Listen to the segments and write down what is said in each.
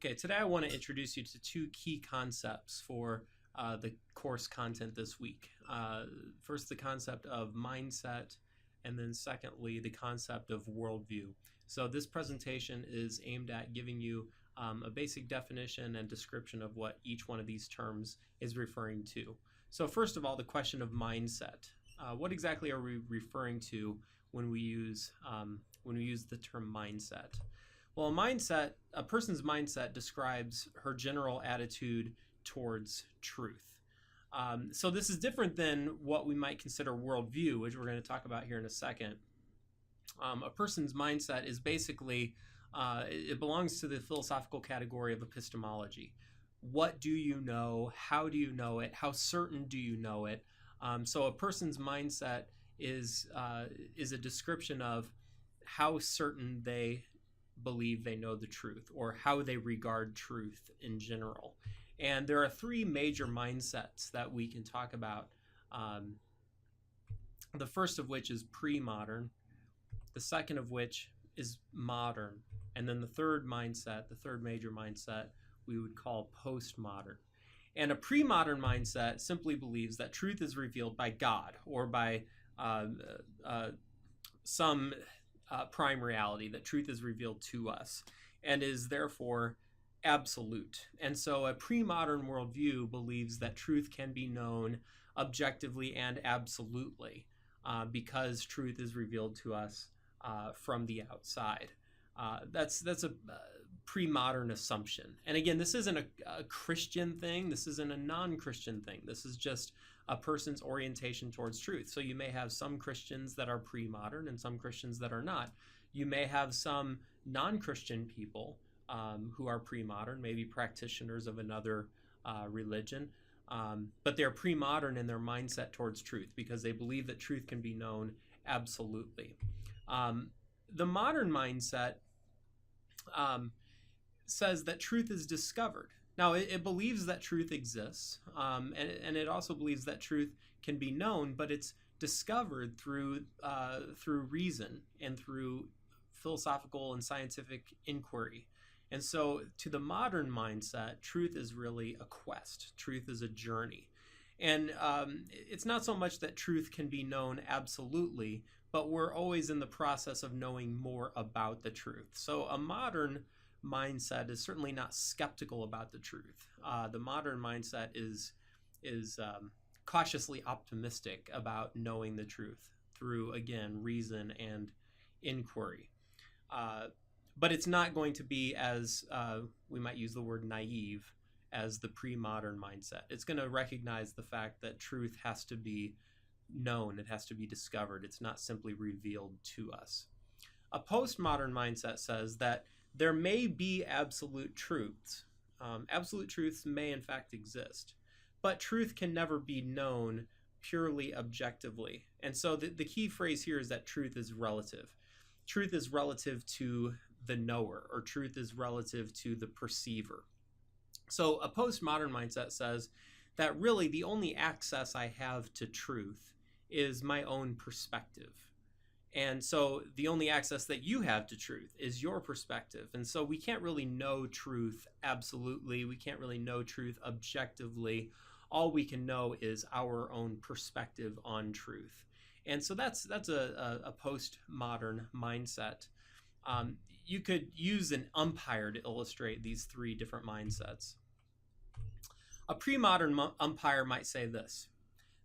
Okay, today I want to introduce you to two key concepts for the course content this week. First, the concept of mindset, and then secondly, the concept of worldview. So this presentation is aimed at giving you a basic definition and description of what each one of these terms is referring to. So first of all, the question of mindset. What exactly are we referring to when we use the term mindset? Well, a person's mindset describes her general attitude towards truth. So this is different than what we might consider worldview, which we're going to talk about here in a second. A person's mindset is basically, it belongs to the philosophical category of epistemology. What do you know? How do you know it? How certain do you know it? So a person's mindset is a description of how certain they believe they know the truth, or how they regard truth in general. And there are three major mindsets that we can talk about. The first of which is pre-modern, the second of which is modern, and then the third major mindset, we would call postmodern. And a pre-modern mindset simply believes that truth is revealed by God or by some prime reality, that truth is revealed to us and is therefore absolute. And so a pre-modern worldview believes that truth can be known objectively and absolutely because truth is revealed to us from the outside. That's a pre-modern assumption. And again, this isn't a Christian thing. This isn't a non-Christian thing. This is just a person's orientation towards truth. So you may have some Christians that are pre-modern and some Christians that are not. You may have some non-Christian people who are pre-modern, maybe practitioners of another religion, but they're pre-modern in their mindset towards truth because they believe that truth can be known absolutely. The modern mindset says that truth is discovered. Now, it believes that truth exists, and it also believes that truth can be known, but it's discovered through reason and through philosophical and scientific inquiry. And so to the modern mindset, truth is really a quest. Truth is a journey. And it's not so much that truth can be known absolutely, but we're always in the process of knowing more about the truth. So a modern mindset is certainly not skeptical about the truth. The modern mindset is cautiously optimistic about knowing the truth through, again, reason and inquiry. But it's not going to be as, we might use the word naive, as the pre-modern mindset. It's going to recognize the fact that truth has to be known, it has to be discovered. It's not simply revealed to us. A postmodern mindset says that there may be absolute truths. Absolute truths may in fact exist, but truth can never be known purely objectively. And so the key phrase here is that truth is relative. Truth is relative to the knower, or truth is relative to the perceiver. So a postmodern mindset says that really the only access I have to truth is my own perspective. And so the only access that you have to truth is your perspective. And so we can't really know truth absolutely. We can't really know truth objectively. All we can know is our own perspective on truth. And so that's a postmodern mindset. You could use an umpire to illustrate these three different mindsets. A pre-modern umpire might say this: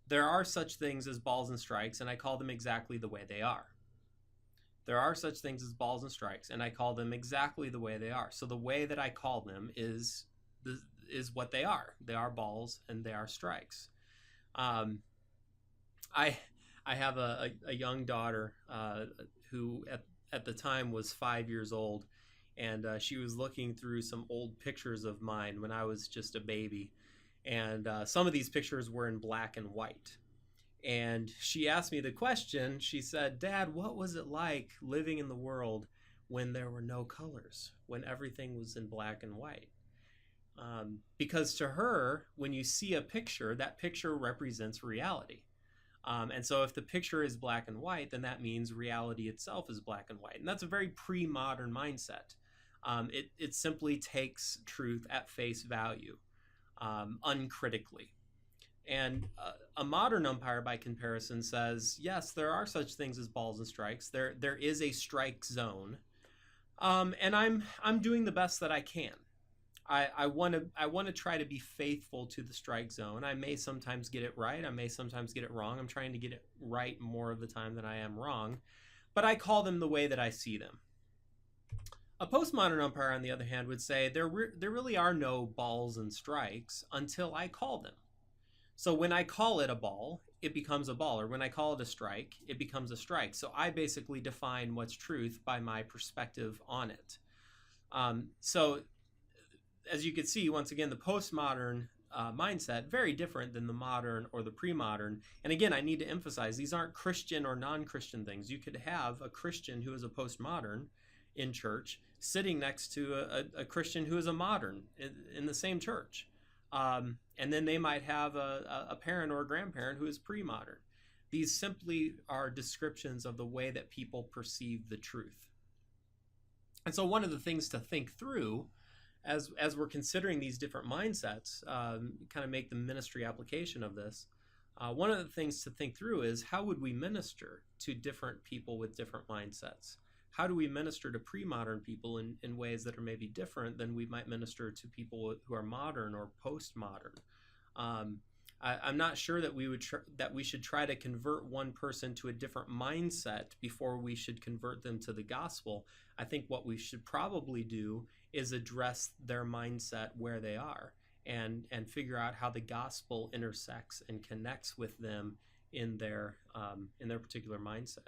there are such things as balls and strikes, and I call them exactly the way they are. There are such things as balls and strikes, and I call them exactly the way they are. So the way that I call them is what they are. They are balls and they are strikes. I have a young daughter who at the time was 5 years old, and she was looking through some old pictures of mine when I was just a baby. And some of these pictures were in black and white. And she asked me the question, she said, "Dad, what was it like living in the world when there were no colors, when everything was in black and white?" Because to her, when you see a picture, that picture represents reality. And so if the picture is black and white, then that means reality itself is black and white. And that's a very pre-modern mindset. It simply takes truth at face value, uncritically. And a modern umpire, by comparison, says, yes, there are such things as balls and strikes. There is a strike zone, and I'm doing the best that I can. I want to try to be faithful to the strike zone. I may sometimes get it right. I may sometimes get it wrong. I'm trying to get it right more of the time than I am wrong, but I call them the way that I see them. A postmodern umpire, on the other hand, would say there really are no balls and strikes until I call them. So when I call it a ball, it becomes a ball, or when I call it a strike, it becomes a strike. So I basically define what's truth by my perspective on it. So as you can see, once again, the postmodern mindset, very different than the modern or the pre-modern. And again, I need to emphasize, these aren't Christian or non-Christian things. You could have a Christian who is a postmodern in church sitting next to a Christian who is a modern in the same church. And then they might have a parent or a grandparent who is pre-modern. These simply are descriptions of the way that people perceive the truth. And so one of the things to think through as we're considering these different mindsets, kind of make the ministry application of this, one of the things to think through is, how would we minister to different people with different mindsets? How do we minister to pre-modern people in ways that are maybe different than we might minister to people who are modern or post-modern? I'm not sure that we should try to convert one person to a different mindset before we should convert them to the gospel. I think what we should probably do is address their mindset where they are and figure out how the gospel intersects and connects with them in their particular mindset.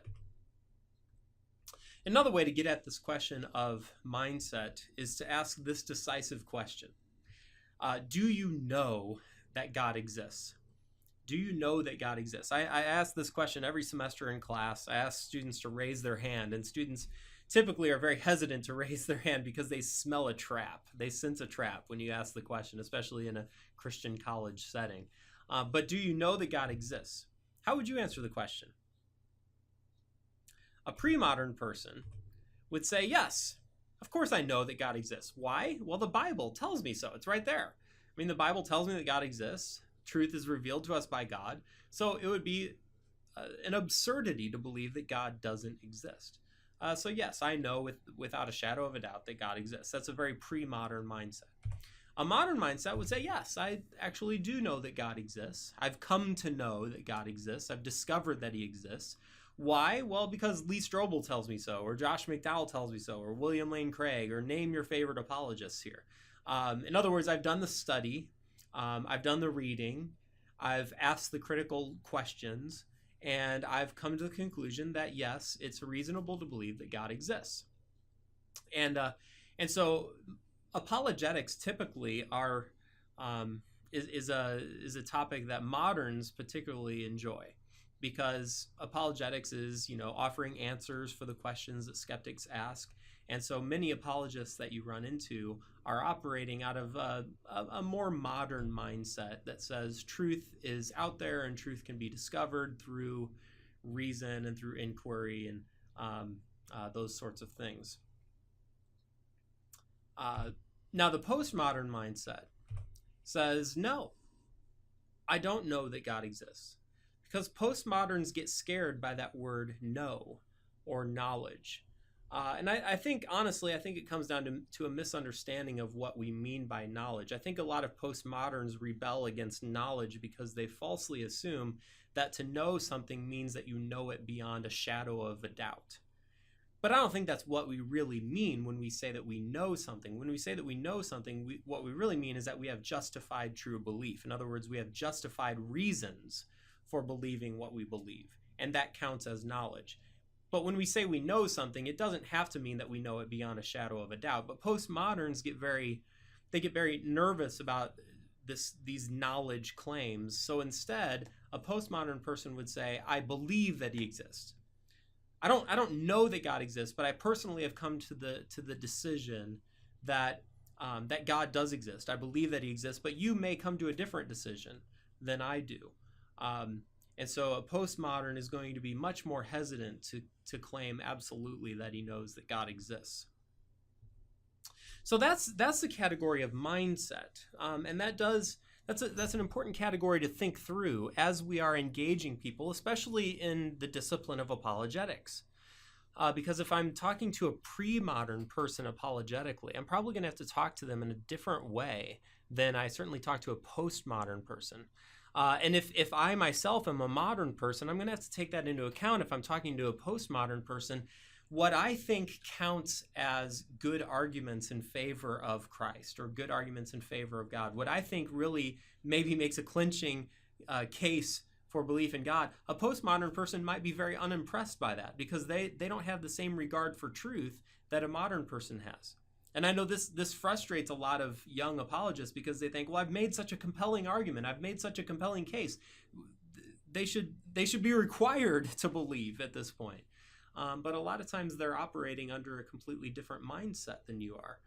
Another way to get at this question of mindset is to ask this decisive question. Do you know that God exists? Do you know that God exists? I ask this question every semester in class. I ask students to raise their hand, and students typically are very hesitant to raise their hand because they smell a trap. They sense a trap when you ask the question, especially in a Christian college setting. But do you know that God exists? How would you answer the question? A pre-modern person would say, yes, of course I know that God exists. Why? Well, the Bible tells me so. It's right there. I mean, the Bible tells me that God exists. Truth is revealed to us by God. So it would be an absurdity to believe that God doesn't exist. So yes, I know without a shadow of a doubt that God exists. That's a very pre-modern mindset. A modern mindset would say, yes, I actually do know that God exists. I've come to know that God exists. I've discovered that he exists. Why? Well, because Lee Strobel tells me so, or Josh McDowell tells me so, or William Lane Craig, or name your favorite apologists here. In other words, I've done the study, I've done the reading, I've asked the critical questions, and I've come to the conclusion that yes, it's reasonable to believe that God exists. And so apologetics typically is a topic that moderns particularly enjoy, because apologetics is, offering answers for the questions that skeptics ask. And so many apologists that you run into are operating out of a more modern mindset that says truth is out there and truth can be discovered through reason and through inquiry and those sorts of things. Now, the postmodern mindset says, no, I don't know that God exists. Because postmoderns get scared by that word know or knowledge. And I think, honestly, it comes down to a misunderstanding of what we mean by knowledge. I think a lot of postmoderns rebel against knowledge because they falsely assume that to know something means that you know it beyond a shadow of a doubt. But I don't think that's what we really mean when we say that we know something. When we say that we know something, what we really mean is that we have justified true belief. In other words, we have justified reasons for believing what we believe, and that counts as knowledge. But when we say we know something, it doesn't have to mean that we know it beyond a shadow of a doubt. But postmoderns get very nervous about these knowledge claims. So instead, a postmodern person would say, I believe that he exists. I don't know that God exists, but I personally have come to the decision that that God does exist. I believe that he exists, but you may come to a different decision than I do. And so a postmodern is going to be much more hesitant to claim absolutely that he knows that God exists. So that's the category of mindset, and that's an important category to think through as we are engaging people, especially in the discipline of apologetics. Because if I'm talking to a pre-modern person apologetically, I'm probably going to have to talk to them in a different way than I certainly talk to a postmodern person. And if I myself am a modern person, I'm going to have to take that into account if I'm talking to a postmodern person. What I think counts as good arguments in favor of Christ or good arguments in favor of God, what I think really maybe makes a clinching case for belief in God, a postmodern person might be very unimpressed by that because they don't have the same regard for truth that a modern person has. And I know this frustrates a lot of young apologists because they think, well, I've made such a compelling argument, I've made such a compelling case. They should be required to believe at this point. But a lot of times they're operating under a completely different mindset than you are.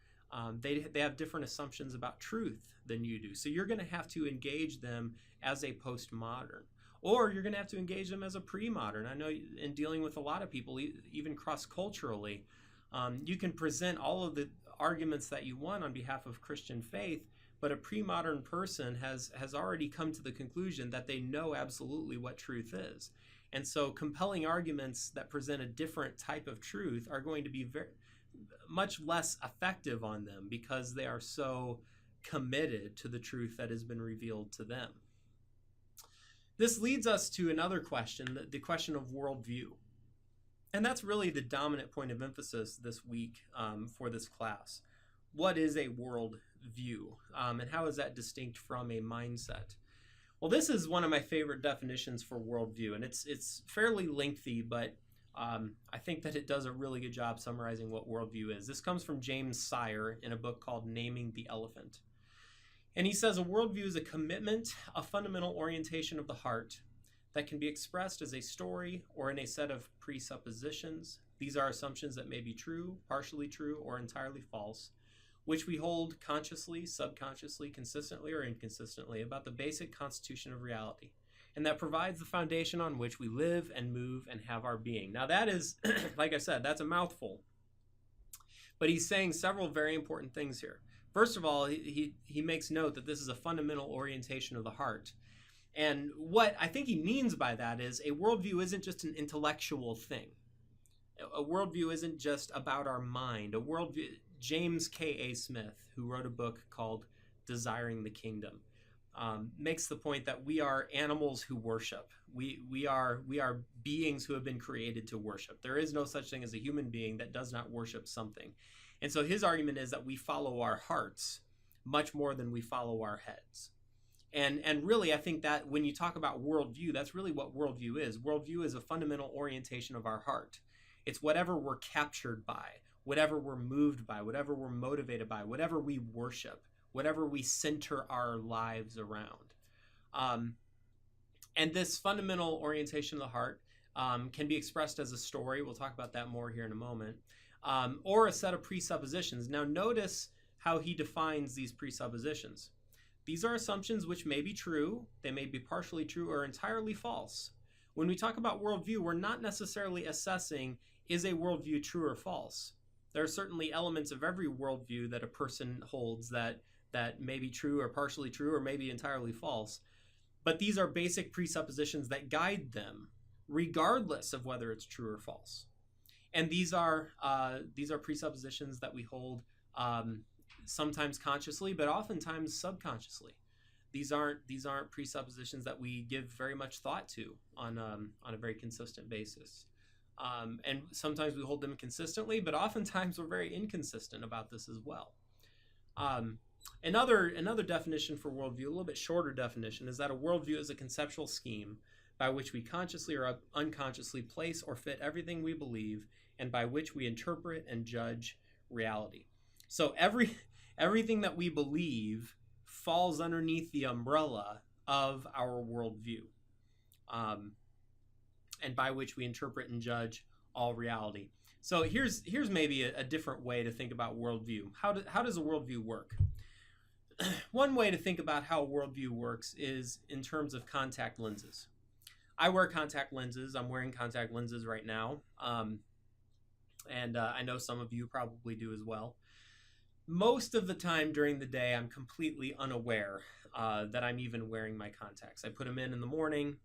They have different assumptions about truth than you do. So you're going to have to engage them as a postmodern. Or you're going to have to engage them as a pre-modern. I know in dealing with a lot of people, even cross-culturally, you can present all of the arguments that you want on behalf of Christian faith, but a pre-modern person has already come to the conclusion that they know absolutely what truth is. And so compelling arguments that present a different type of truth are going to be much less effective on them because they are so committed to the truth that has been revealed to them. This leads us to another question, the question of worldview. And that's really the dominant point of emphasis this week for this class. What is a worldview? And how is that distinct from a mindset? Well, this is one of my favorite definitions for worldview, and it's fairly lengthy, but I think that it does a really good job summarizing what worldview is. This comes from James Sire in a book called Naming the Elephant. And he says a worldview is a commitment, a fundamental orientation of the heart that can be expressed as a story or in a set of presuppositions. These are assumptions that may be true, partially true, or entirely false, which we hold consciously, subconsciously, consistently, or inconsistently about the basic constitution of reality, and that provides the foundation on which we live and move and have our being. Now that is, like I said, that's a mouthful. But he's saying several very important things here. First of all, he makes note that this is a fundamental orientation of the heart. And what I think he means by that is a worldview isn't just an intellectual thing. A worldview isn't just about our mind. A worldview, James K.A. Smith, who wrote a book called Desiring the Kingdom, makes the point that we are animals who worship. We are beings who have been created to worship. There is no such thing as a human being that does not worship something. And so his argument is that we follow our hearts much more than we follow our heads. And really, I think that when you talk about worldview, that's really what worldview is. Worldview is a fundamental orientation of our heart. It's whatever we're captured by, whatever we're moved by, whatever we're motivated by, whatever we worship, whatever we center our lives around. And this fundamental orientation of the heart can be expressed as a story. We'll talk about that more here in a moment. Or a set of presuppositions. Now notice how he defines these presuppositions. These are assumptions which may be true, they may be partially true, or entirely false. When we talk about worldview, we're not necessarily assessing, is a worldview true or false? There are certainly elements of every worldview that a person holds that may be true or partially true or maybe entirely false. But these are basic presuppositions that guide them, regardless of whether it's true or false. And these are presuppositions that we hold sometimes consciously, but oftentimes subconsciously. These aren't presuppositions that we give very much thought to on a very consistent basis. And sometimes we hold them consistently, but oftentimes we're very inconsistent about this as well. Another definition for worldview, a little bit shorter definition, is that a worldview is a conceptual scheme by which we consciously or unconsciously place or fit everything we believe and by which we interpret and judge reality. So everything that we believe falls underneath the umbrella of our worldview, and by which we interpret and judge all reality. So here's maybe a different way to think about worldview. How does a worldview work? One way to think about how a worldview works is in terms of contact lenses. I wear contact lenses. I'm wearing contact lenses right now. And I know some of you probably do as well. Most of the time during the day, I'm completely unaware that I'm even wearing my contacts. I put them in the morning.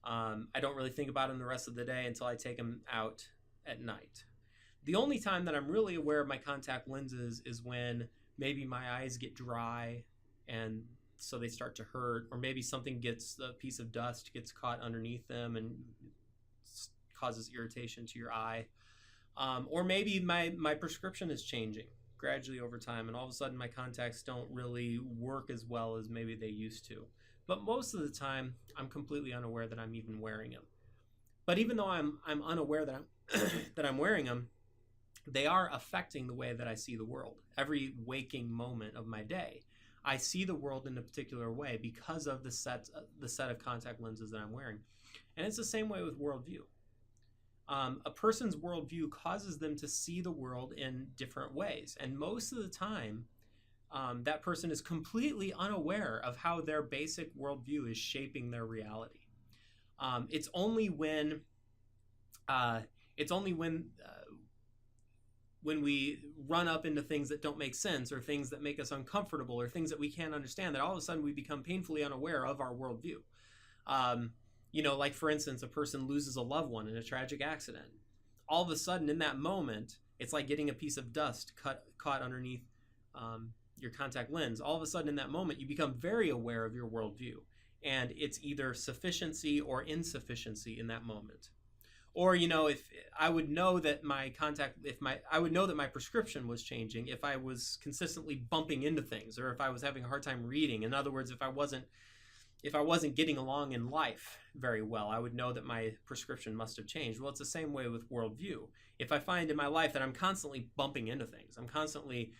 I don't really think about them the rest of the day until I take them out at night. The only time that I'm really aware of my contact lenses is when maybe my eyes get dry and so they start to hurt, or maybe something gets, a piece of dust gets caught underneath them and causes irritation to your eye. Or maybe my prescription is changing gradually over time, and all of a sudden my contacts don't really work as well as maybe they used to. But most of the time, I'm completely unaware that I'm even wearing them. But even though I'm unaware that I'm that I'm wearing them, they are affecting the way that I see the world. Every waking moment of my day, I see the world in a particular way because of the set of contact lenses that I'm wearing. And it's the same way with worldview. A person's worldview causes them to see the world in different ways. And most of the time, that person is completely unaware of how their basic worldview is shaping their reality. It's only when when we run up into things that don't make sense, or things that make us uncomfortable, or things that we can't understand, that all of a sudden we become painfully unaware of our worldview. Like for instance, a person loses a loved one in a tragic accident. All of a sudden, in that moment, it's like getting a piece of dust caught underneath your contact lens. All of a sudden, in that moment, you become very aware of your worldview, and it's either sufficiency or insufficiency in that moment. Or if I would know that I would know that my prescription was changing if I was consistently bumping into things, or if I was having a hard time reading. In other words, if I wasn't getting along in life very well, I would know that my prescription must have changed. Well, it's the same way with worldview. If I find in my life that I'm constantly bumping into things, I'm constantly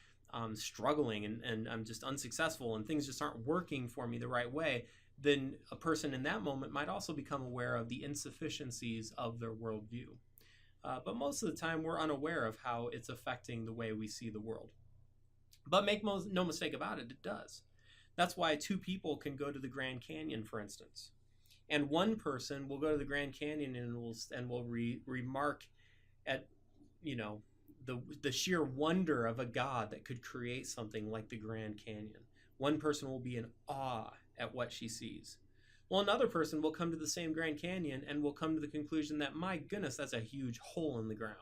struggling, and I'm just unsuccessful, and things just aren't working for me the right way, then a person in that moment might also become aware of the insufficiencies of their worldview. But most of the time, we're unaware of how it's affecting the way we see the world. But make no mistake about it, it does. That's why two people can go to the Grand Canyon, for instance, and one person will go to the Grand Canyon and will remark at the sheer wonder of a God that could create something like the Grand Canyon. One person will be in awe at what she sees. Well, another person will come to the same Grand Canyon and will come to the conclusion that, my goodness, that's a huge hole in the ground.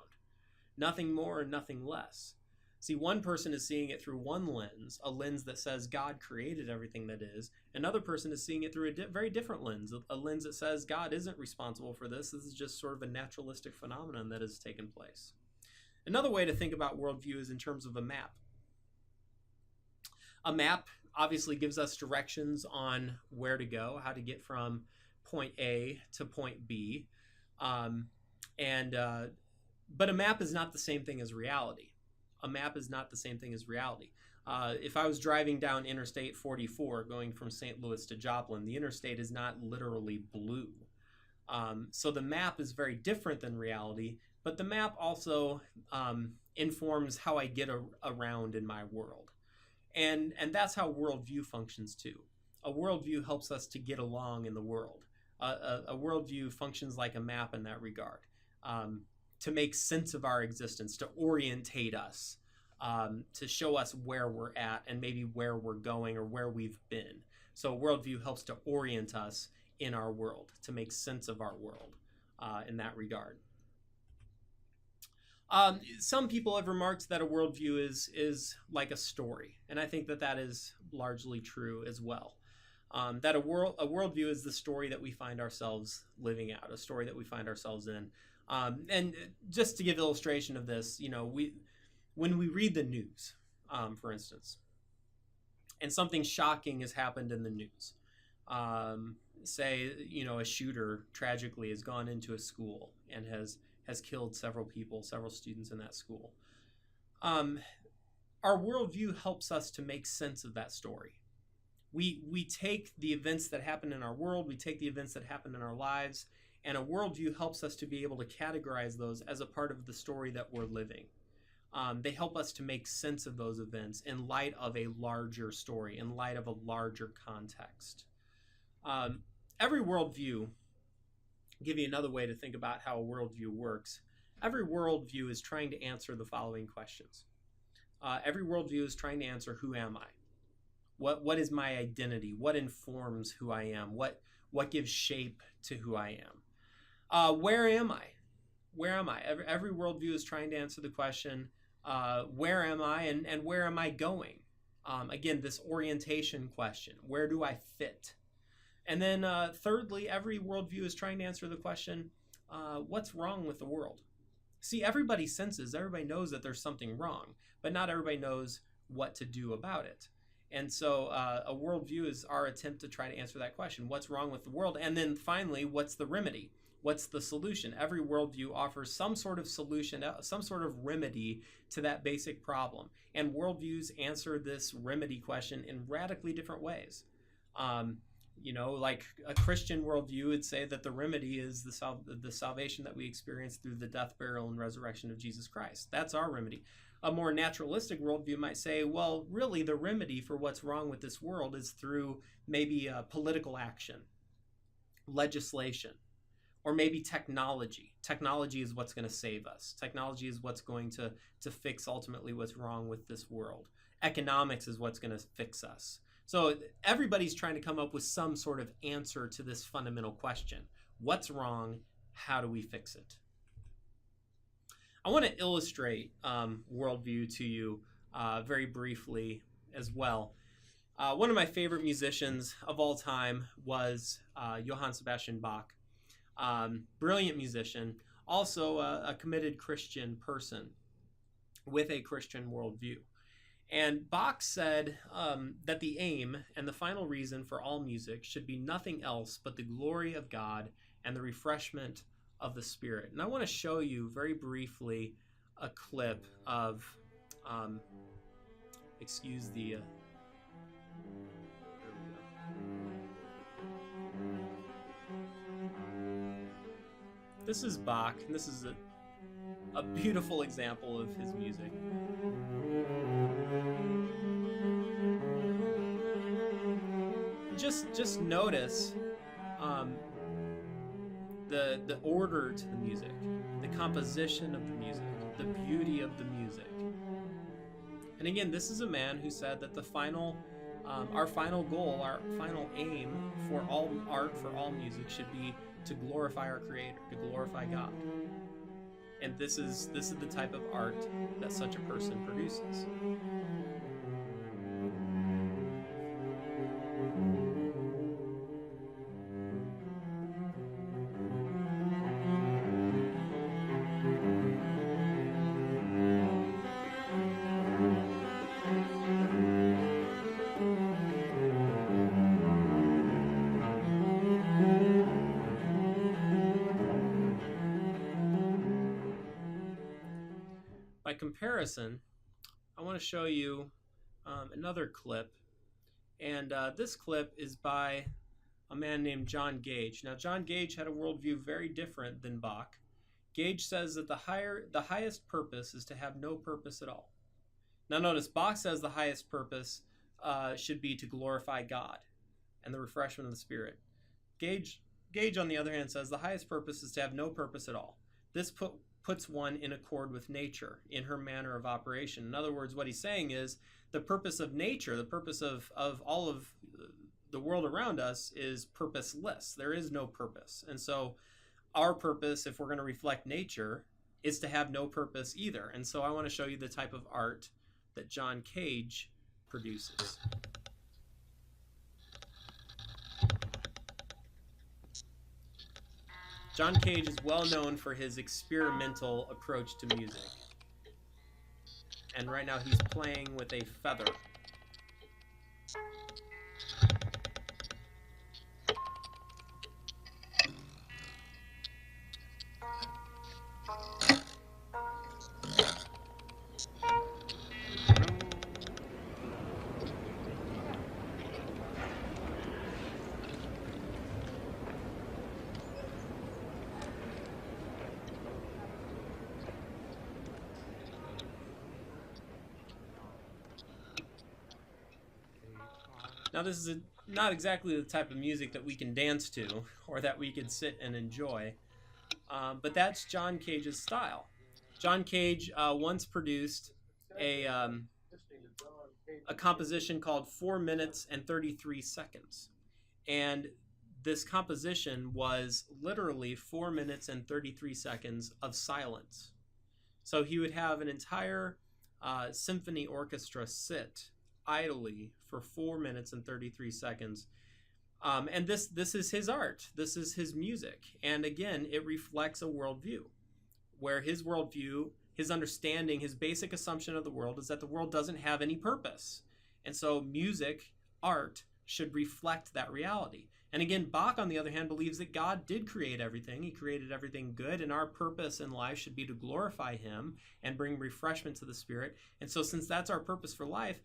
Nothing more and nothing less. See, one person is seeing it through one lens, a lens that says God created everything that is. Another person is seeing it through a very different lens, a lens that says God isn't responsible for this. This is just sort of a naturalistic phenomenon that has taken place. Another way to think about worldview is in terms of a map. A map obviously gives us directions on where to go, how to get from point A to point B. But a map is not the same thing as reality. A map is not the same thing as reality. If I was driving down Interstate 44 going from St. Louis to Joplin, the interstate is not literally blue. So the map is very different than reality, but the map also informs how I get around in my world. And that's how worldview functions too. A worldview helps us to get along in the world. A worldview functions like a map in that regard, to make sense of our existence, to orientate us, to show us where we're at and maybe where we're going or where we've been. So a worldview helps to orient us in our world, to make sense of our world in that regard. Some people have remarked that a worldview is like a story, and I think that is largely true as well. That a worldview is the story that we find ourselves living out, a story that we find ourselves in. And just to give illustration of this, when we read the news, for instance, and something shocking has happened in the news, say, a shooter tragically has gone into a school and has killed several people, several students in that school. Our worldview helps us to make sense of that story. We take the events that happen in our world, we take the events that happen in our lives, and a worldview helps us to be able to categorize those as a part of the story that we're living. They help us to make sense of those events in light of a larger story, in light of a larger context. Every worldview, I'll give you another way to think about how a worldview works. Every worldview is trying to answer the following questions. Every worldview is trying to answer, who am I? What is my identity? What informs who I am? What gives shape to who I am? Where am I? Where am I? Every worldview is trying to answer the question, where am I, and where am I going? Again, this orientation question, where do I fit? And then thirdly, every worldview is trying to answer the question, what's wrong with the world? See, everybody senses, everybody knows that there's something wrong, but not everybody knows what to do about it. And so a worldview is our attempt to try to answer that question, what's wrong with the world? And then finally, what's the remedy? What's the solution? Every worldview offers some sort of solution, some sort of remedy to that basic problem. And worldviews answer this remedy question in radically different ways. Like a Christian worldview would say that the remedy is the salvation that we experience through the death, burial, and resurrection of Jesus Christ. That's our remedy. A more naturalistic worldview might say, well, really the remedy for what's wrong with this world is through maybe political action, legislation, or maybe technology. Technology is what's going to save us. Technology is what's going to fix ultimately what's wrong with this world. Economics is what's going to fix us. So everybody's trying to come up with some sort of answer to this fundamental question. What's wrong? How do we fix it? I want to illustrate worldview to you very briefly as well. One of my favorite musicians of all time was Johann Sebastian Bach. Brilliant musician, also a committed Christian person with a Christian worldview. And Bach said that the aim and the final reason for all music should be nothing else but the glory of God and the refreshment of the Spirit. And I want to show you very briefly a clip of, excuse the... This is Bach, and this is a beautiful example of his music. Just notice the order to the music, the composition of the music, the beauty of the music. And again, this is a man who said that our final goal, our final aim for all art, for all music, should be to glorify our Creator, to glorify God. And this is the type of art that such a person produces. By comparison, I want to show you another clip, and this clip is by a man named John Gage. Now, John Gage had a worldview very different than Bach. Gage says that the highest purpose is to have no purpose at all. Now, notice Bach says the highest purpose should be to glorify God and the refreshment of the Spirit. Gage, on the other hand, says the highest purpose is to have no purpose at all. This puts one in accord with nature in her manner of operation. In other words, what he's saying is the purpose of nature, the purpose of all of the world around us is purposeless. There is no purpose. And so our purpose, if we're going to reflect nature, is to have no purpose either. And so I want to show you the type of art that John Gage produces. John Gage is well known for his experimental approach to music. And right now he's playing with a feather. Now, this is not exactly the type of music that we can dance to or that we could sit and enjoy, but that's John Cage's style. John Cage once produced a um, a composition called 4 minutes and 33 seconds. And this composition was literally 4 minutes and 33 seconds of silence. So he would have an entire symphony orchestra sit idly for 4 minutes and 33 seconds. And this is his art. This is his music. And again, it reflects a worldview where his worldview, his understanding, his basic assumption of the world is that the world doesn't have any purpose. And so music, art, should reflect that reality. And again, Bach, on the other hand, believes that God did create everything. He created everything good, and our purpose in life should be to glorify him and bring refreshment to the spirit. And so since that's our purpose for life,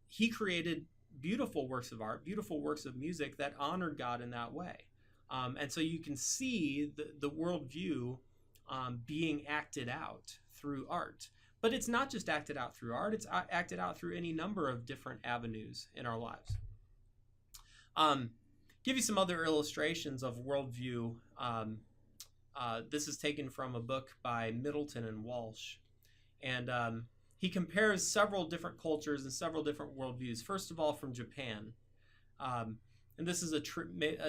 he created beautiful works of art, beautiful works of music that honored God in that way. And so you can see the worldview being acted out through art. But it's not just acted out through art, it's acted out through any number of different avenues in our lives. Give you some other illustrations of worldview. This is taken from a book by Middleton and Walsh. And he compares several different cultures and several different worldviews. First of all, from Japan. And this is a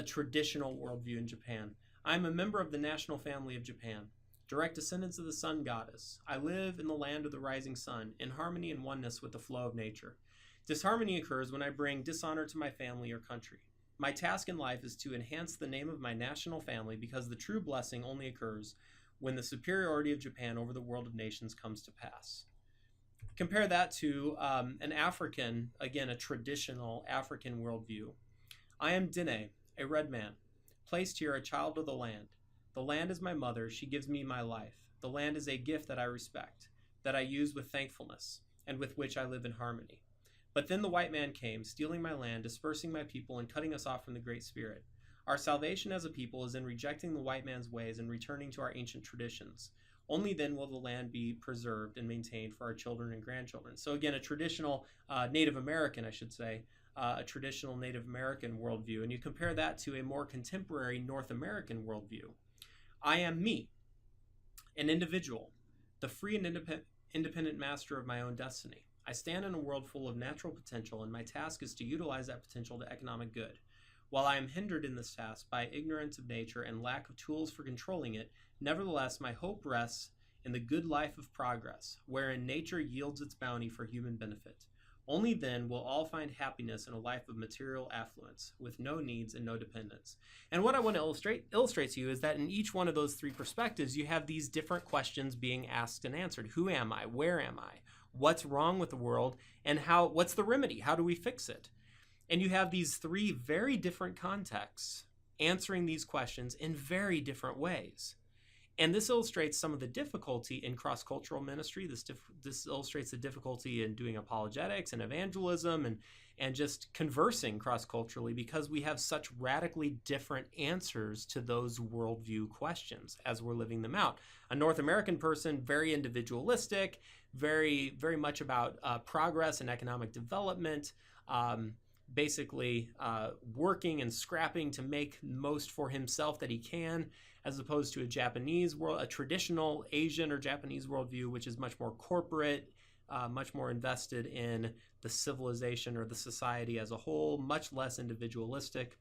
traditional worldview in Japan. I'm a member of the national family of Japan, direct descendants of the sun goddess. I live in the land of the rising sun, in harmony and oneness with the flow of nature. Disharmony occurs when I bring dishonor to my family or country. My task in life is to enhance the name of my national family because the true blessing only occurs when the superiority of Japan over the world of nations comes to pass. Compare that to an African, again, a traditional African worldview. I am Dine, a red man, placed here a child of the land. The land is my mother, she gives me my life. The land is a gift that I respect, that I use with thankfulness, and with which I live in harmony. But then the white man came, stealing my land, dispersing my people, and cutting us off from the Great Spirit. Our salvation as a people is in rejecting the white man's ways and returning to our ancient traditions. Only then will the land be preserved and maintained for our children and grandchildren. So again, a traditional Native American, I should say, a traditional Native American worldview. And you compare that to a more contemporary North American worldview. I am me, an individual, the free and independent master of my own destiny. I stand in a world full of natural potential, and my task is to utilize that potential to economic good. While I am hindered in this task by ignorance of nature and lack of tools for controlling it, nevertheless, my hope rests in the good life of progress, wherein nature yields its bounty for human benefit. Only then will all find happiness in a life of material affluence, with no needs and no dependence. And what I want to illustrate to you is that in each one of those three perspectives, you have these different questions being asked and answered. Who am I? Where am I? What's wrong with the world? And what's the remedy? How do we fix it? And you have these three very different contexts answering these questions in very different ways. And this illustrates some of the difficulty in cross-cultural ministry. This illustrates the difficulty in doing apologetics and evangelism and just conversing cross-culturally, because we have such radically different answers to those worldview questions as we're living them out. A North American person, very individualistic, very, very much about progress and economic development, basically working and scrapping to make most for himself that he can, as opposed to a traditional Asian or Japanese worldview, which is much more corporate, much more invested in the civilization or the society as a whole, much less individualistic.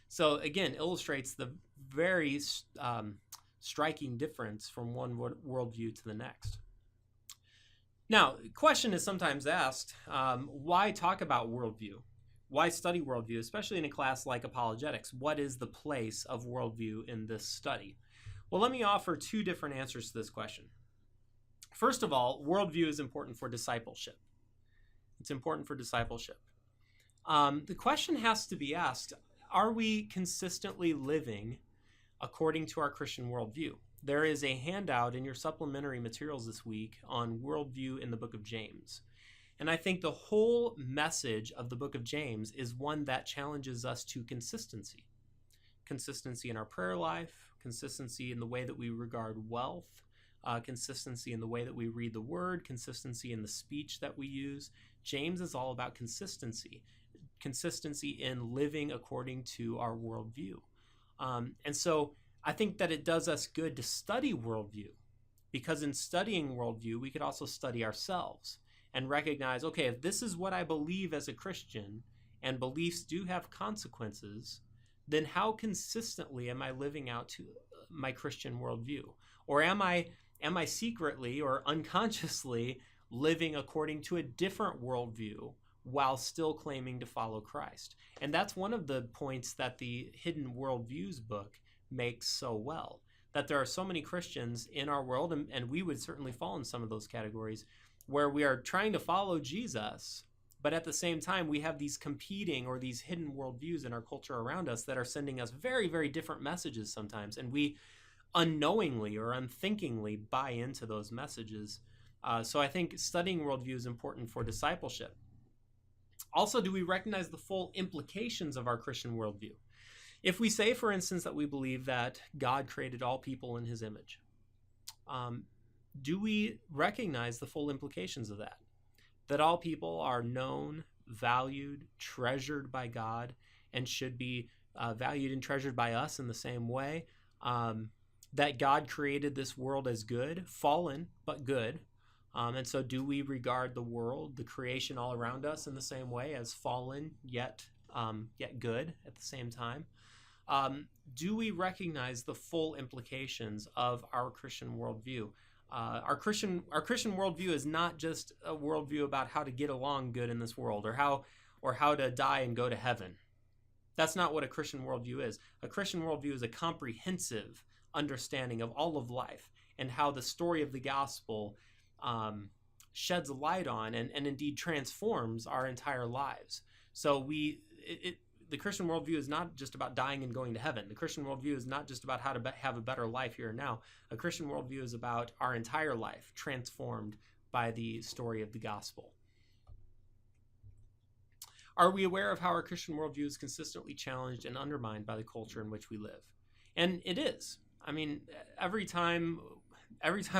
So again, illustrates the very striking difference from one worldview to the next. Now, the question is sometimes asked, why talk about worldview? Why study worldview, especially in a class like apologetics? What is the place of worldview in this study? Well, let me offer two different answers to this question. First of all, worldview is important for discipleship. It's important for discipleship. The question has to be asked, are we consistently living according to our Christian worldview? There is a handout in your supplementary materials this week on worldview in the book of James. And I think the whole message of the book of James is one that challenges us to consistency. Consistency in our prayer life, consistency in the way that we regard wealth, consistency in the way that we read the word, consistency in the speech that we use. James is all about consistency in living according to our worldview. And so I think that it does us good to study worldview, because in studying worldview, we could also study ourselves and recognize, okay, if this is what I believe as a Christian, and beliefs do have consequences, then how consistently am I living out to my Christian worldview? Or am I secretly or unconsciously living according to a different worldview while still claiming to follow Christ? And that's one of the points that the Hidden Worldviews book makes so well, that there are so many Christians in our world, and we would certainly fall in some of those categories, where we are trying to follow Jesus, but at the same time, we have these competing or these hidden worldviews in our culture around us that are sending us very, very different messages sometimes. And we unknowingly or unthinkingly buy into those messages. So I think studying worldview is important for discipleship. Also, do we recognize the full implications of our Christian worldview? If we say, for instance, that we believe that God created all people in his image, do we recognize the full implications of that? That all people are known, valued, treasured by God, and should be valued and treasured by us in the same way. That God created this world as good, fallen, but good. And so do we regard the world, the creation all around us, in the same way as fallen, yet good at the same time? Do we recognize the full implications of our Christian worldview? Our Christian worldview is not just a worldview about how to get along good in this world, or how to die and go to heaven. That's not what a Christian worldview is. A Christian worldview is a comprehensive understanding of all of life and how the story of the gospel sheds a light on and indeed transforms our entire lives. So the Christian worldview is not just about dying and going to heaven. The Christian worldview is not just about how to have a better life here and now. A Christian worldview is about our entire life transformed by the story of the gospel. Are we aware of how our Christian worldview is consistently challenged and undermined by the culture in which we live? And it is. I mean, every time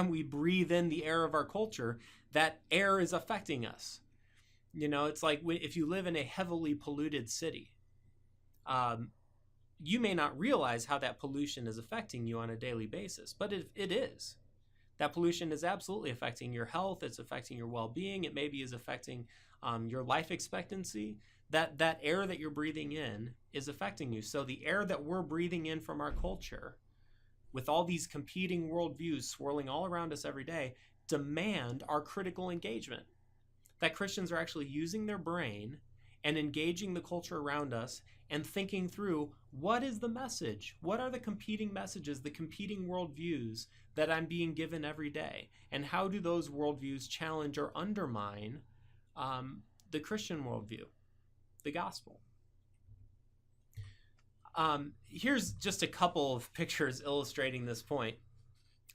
we breathe in the air of our culture, that air is affecting us. You know, it's like if you live in a heavily polluted city, you may not realize how that pollution is affecting you on a daily basis, but it is. That pollution is absolutely affecting your health. It's affecting your well-being. It maybe is affecting your life expectancy. That air that you're breathing in is affecting you. So the air that we're breathing in from our culture, with all these competing worldviews swirling all around us every day, demand our critical engagement. That Christians are actually using their brain and engaging the culture around us and thinking through, what is the message? What are the competing messages, the competing worldviews that I'm being given every day? And how do those worldviews challenge or undermine the Christian worldview, the gospel? Here's just a couple of pictures illustrating this point.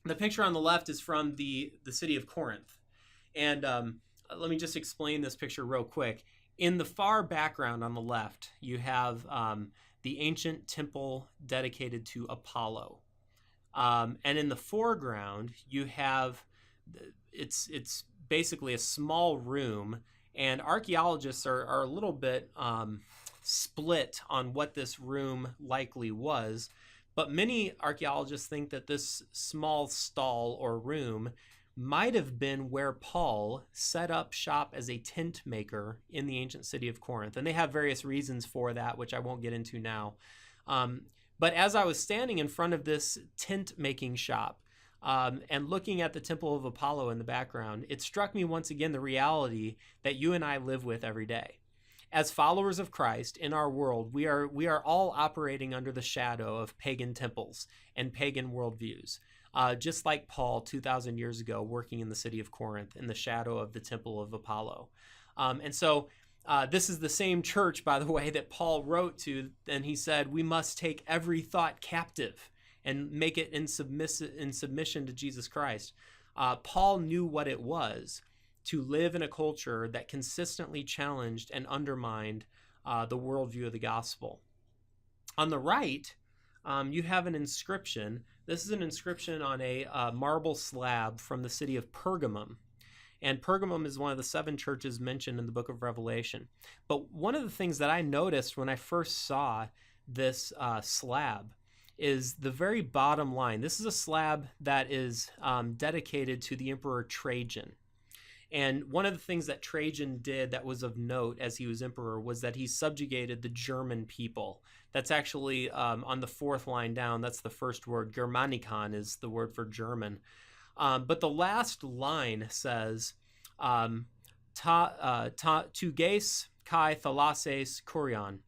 The picture on the left is from the city of Corinth. And let me just explain this picture real quick. In the far background on the left, you have the ancient temple dedicated to Apollo. And in the foreground, you have, it's basically a small room, and archaeologists are a little bit split on what this room likely was. But many archaeologists think that this small stall or room might have been where Paul set up shop as a tent maker in the ancient city of Corinth. And they have various reasons for that, which I won't get into now. But as I was standing in front of this tent making shop and looking at the Temple of Apollo in the background, it struck me once again the reality that you and I live with every day. As followers of Christ in our world, we are all operating under the shadow of pagan temples and pagan worldviews. Just like Paul 2,000 years ago working in the city of Corinth in the shadow of the Temple of Apollo. And so this is the same church, by the way, that Paul wrote to, and he said, we must take every thought captive and make it in submission to Jesus Christ. Paul knew what it was to live in a culture that consistently challenged and undermined the worldview of the gospel. On the right, you have an inscription. This is an inscription on a marble slab from the city of Pergamum. And Pergamum is one of the 7 churches mentioned in the book of Revelation. But one of the things that I noticed when I first saw this slab is the very bottom line. This is a slab that is dedicated to the Emperor Trajan. And one of the things that Trajan did that was of note as he was emperor was that he subjugated the German people. That's actually on the fourth line down. That's the first word. Germanicon is the word for German. But the last line says, tu ges kai thalasses kurion.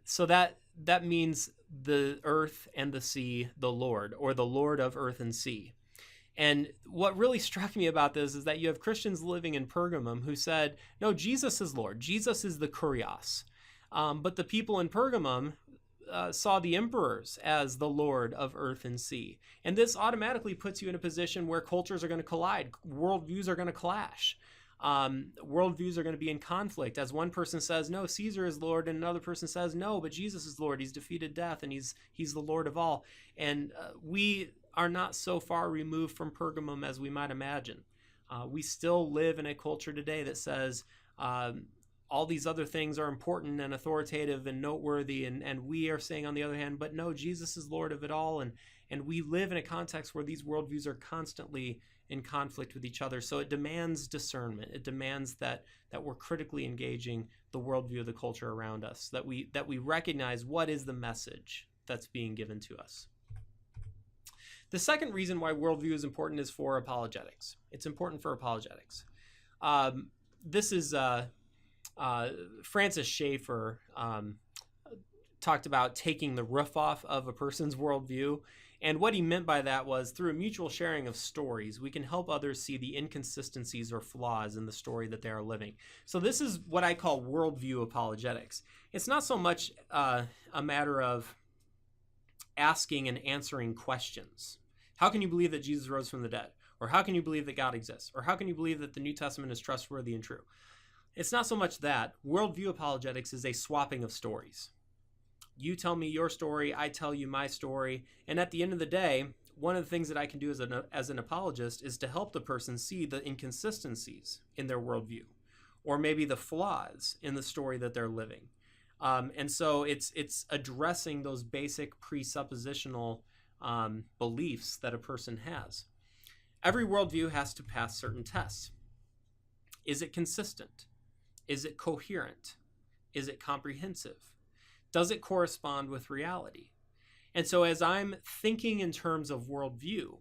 So that means the earth and the sea, the Lord, or the Lord of earth and sea. And what really struck me about this is that you have Christians living in Pergamum who said, no, Jesus is Lord. Jesus is the kurios. But the people in Pergamum saw the emperors as the Lord of earth and sea. And this automatically puts you in a position where cultures are going to collide. Worldviews are going to clash. Worldviews are going to be in conflict as one person says, no, Caesar is Lord, and another person says, no, but Jesus is Lord. He's defeated death, and he's the Lord of all. And we are not so far removed from Pergamum as we might imagine. We still live in a culture today that says all these other things are important and authoritative and noteworthy, and we are saying on the other hand, but no, Jesus is Lord of it all, and we live in a context where these worldviews are constantly in conflict with each other. So it demands discernment. It demands that we're critically engaging the worldview of the culture around us, that we recognize what is the message that's being given to us. The second reason why worldview is important is for apologetics. It's important for apologetics. This is Francis Schaeffer talked about taking the roof off of a person's worldview. And what he meant by that was through a mutual sharing of stories, we can help others see the inconsistencies or flaws in the story that they are living. So this is what I call worldview apologetics. It's not so much a matter of asking and answering questions. How can you believe that Jesus rose from the dead? Or how can you believe that God exists? Or how can you believe that the New Testament is trustworthy and true? It's not so much that. Worldview apologetics is a swapping of stories. You tell me your story, I tell you my story, and at the end of the day, one of the things that I can do as an apologist is to help the person see the inconsistencies in their worldview, or maybe the flaws in the story that they're living. And so it's addressing those basic presuppositional beliefs that a person has. Every worldview has to pass certain tests. Is it consistent? Is it coherent? Is it comprehensive? Does it correspond with reality? And so as I'm thinking in terms of worldview,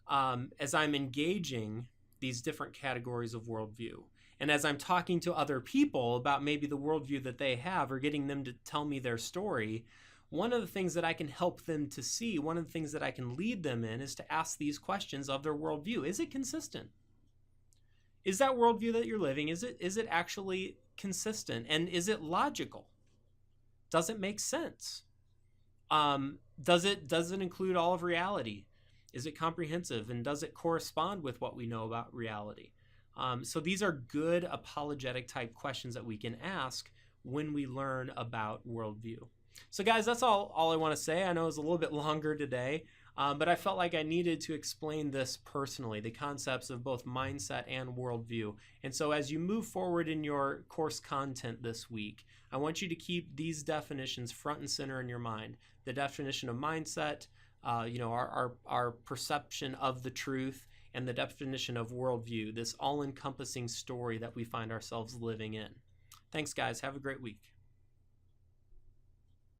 as I'm engaging these different categories of worldview, and as I'm talking to other people about maybe the worldview that they have or getting them to tell me their story, one of the things that I can help them to see, one of the things that I can lead them in is to ask these questions of their worldview. Is it consistent? Is that worldview that you're living, is it actually consistent? And is it logical? Does it make sense? Does it include all of reality? Is it comprehensive? And does it correspond with what we know about reality? So these are good apologetic type questions that we can ask when we learn about worldview. So guys, that's all I want to say. I know it's a little bit longer today, but I felt like I needed to explain this personally, the concepts of both mindset and worldview. And so as you move forward in your course content this week, I want you to keep these definitions front and center in your mind. The definition of mindset, our perception of the truth, and the definition of worldview, this all-encompassing story that we find ourselves living in. Thanks, guys. Have a great week.